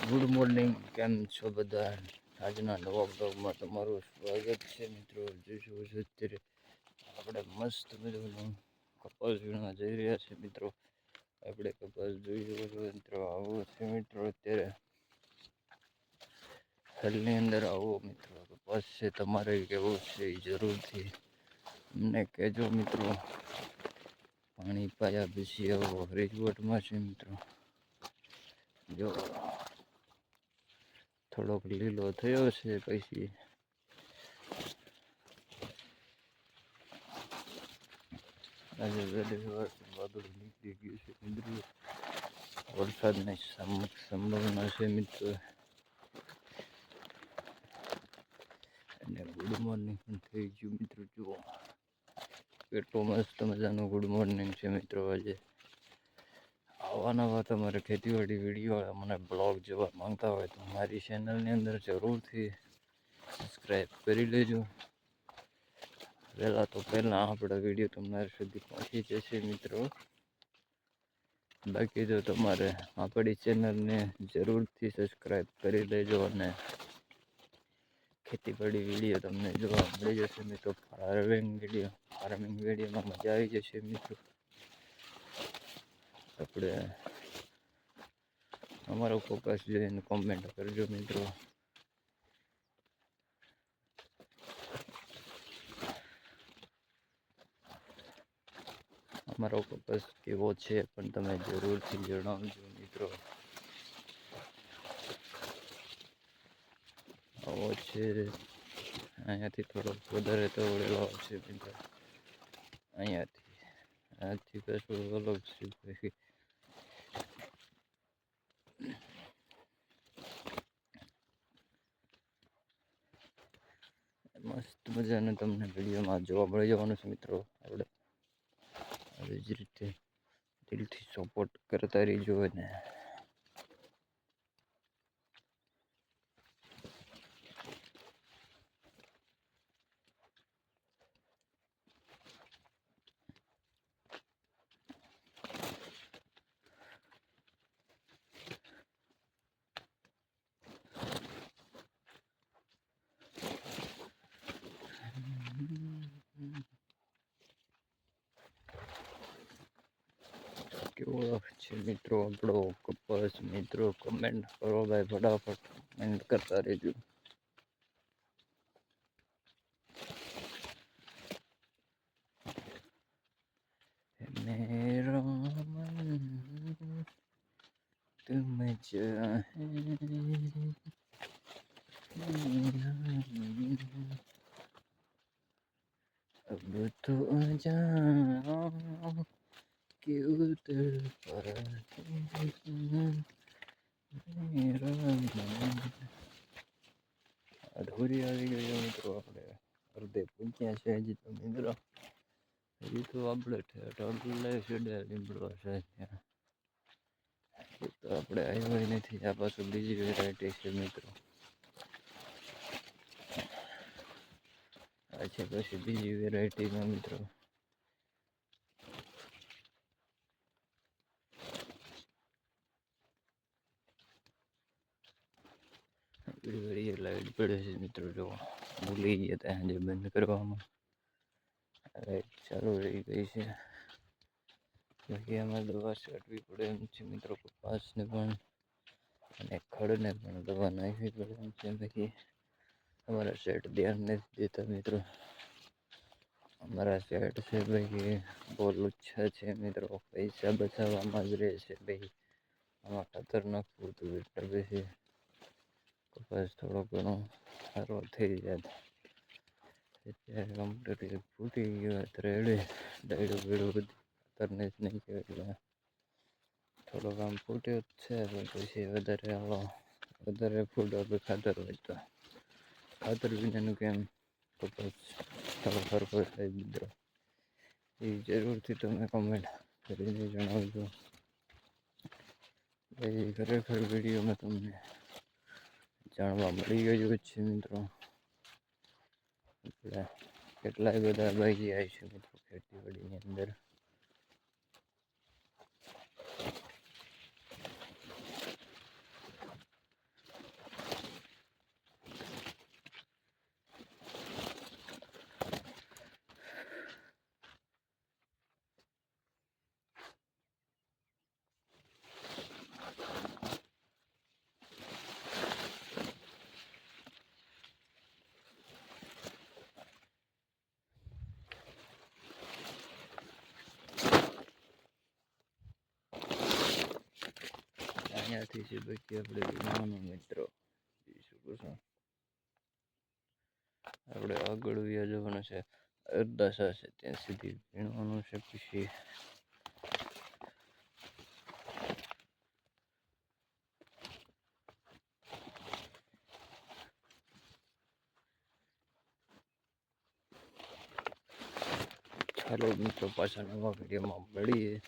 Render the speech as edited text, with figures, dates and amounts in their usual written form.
Good morning, કેમ છો બધા? આજના નવા બ્લોગમાં તમારું સ્વાગત છે મિત્રો. જોઈશું અત્યારે આપણે મસ્ત મજાનું કપાસ વીણવા જઈ રહ્યા છીએ મિત્રો. આપણે કપાસ જોઈ શકો છો મિત્રો. આવો છે મિત્રો અત્યારે હાલની અંદર આવો મિત્રો. કપાસ છે તમારે કેવું છે એ જરૂરથી અમને કહેજો મિત્રો. પાણી પાયા પછી આવો રેજવટમાં છે મિત્રો. જો થોડોક લીલો થયો છે પછી આજે વહેલી સવારથી વાદળ નીકળી ગયું છે મિત્રો. વરસાદની સંભાવના છે મિત્રો. અને ગુડ મોર્નિંગ પણ થઈ ગયું મિત્રો. જુઓ કેટલું મસ્ત મજાનું ગુડ મોર્નિંગ છે મિત્રો. આજે આવા નવા તમારે ખેતીવાડી વિડીયો મને બ્લોગ જોવા માંગતા હોય તો મારી ચેનલની અંદર જરૂરથી સબસ્ક્રાઈબ કરી લેજો. પહેલાં આપણા વિડીયો તમારા સુધી પહોંચી જશે મિત્રો. બાકી તો તમારે આપણી ચેનલને જરૂરથી સબસ્ક્રાઈબ કરી લેજો અને ખેતીવાડી વિડીયો તમને જોવા મળી જશે મિત્રો. ફાર્મિંગ વિડીયોમાં મજા આવી જશે મિત્રો. આપણે અમારો ફોકસ જોઈને કોમેન્ટ કરજો મિત્રો. અમારો ફોકસ કેવો છે પણ તમે જરૂરથી જણાવજો મિત્રો. આવો છે અહીંયાથી થોડોક વધારે તો વળેલો છે મિત્રો. અહીંયાથી કશું અલગ છે પછી મસ્ત મજાનું તમને વિડીયોમાં જોવા મળી જવાનું છે મિત્રો. આપણે આવી જ રીતે દિલથી સપોર્ટ કરતા રહીજો ને કેવો છે મિત્રો આપણો કપાસ મિત્રો. કમેન્ટ કરો ભાઈ, ફટાફટ કમેન્ટ કરતા રહેજો. મેરા મન તુમ ચાહે अब तो जाओ कि उतर मेरा અધૂરી આવી ગયો મિત્રો. આપણે અડધે પૂછ્યા છે હજી તો મિત્રો. હજી તો આપણે ઠેઠ છેડે લીમડો છે ત્યાં તો આપણે આવ્યો નથી. આ પાછું બીજી વેરાયટી છે મિત્રો. આ છે પછી બીજી વેરાયટીમાં મિત્રો. ઘડી લાઈટ પડે છે મિત્રો. જો ભૂલી ગયા હતા જે બંધ કરવામાં. લાઈટ ચાલુ રહી ગઈ છે. બાકી આમાં દવા છાંટવી પડે એમ છે મિત્રો. કપાસને પણ અને ખડને પણ દવા નાખવી પડે એમ છે. બાકી અમારા સેટ ધ્યાન નથી દેતા મિત્રો. અમારા સેટ છે ભાઈ બહુ લુચ્છા છે મિત્રો. પૈસા બચાવવામાં જ રહે છે ભાઈ. આમાં ખાતર નાખવું હતું એટલે પછી કપાસ થોડો ઘણો સારો થઈ જાય. અત્યારે કમ્પ્લીટ ફૂટી ગયો રેડે ડાયડું બેડું બધું ખાતરને જ નહીં કહેવાય એટલે થોડોક આમ ફૂટ્યો જ છે. પણ પછી વધારે ફૂટ આપણે ખાતર હોય તો ખાતર વિનાનું કેમ કપાસ થોડો સરખો થાય મિત્રો. એ જરૂરથી તમે કમેન્ટ કરીને જણાવજો. એ ખરેખર વિડીયોમાં તમને જાણવા મળી ગયું છે મિત્રો. એટલે કેટલાય બધા ભાઈ આવી છે મિત્રો ખેતીવાડીની અંદર. અહીંયાથી છે બાકી આપણે નાનું મિત્રો જોઈ શકો છો. આપણે આગળ વ્યા જવાનું છે અરદાસા છે ત્યાં સુધી ભીણવાનું છે. પછી ચાલો મિત્રો પાછા નવા વિડીયોમાં મળીએ.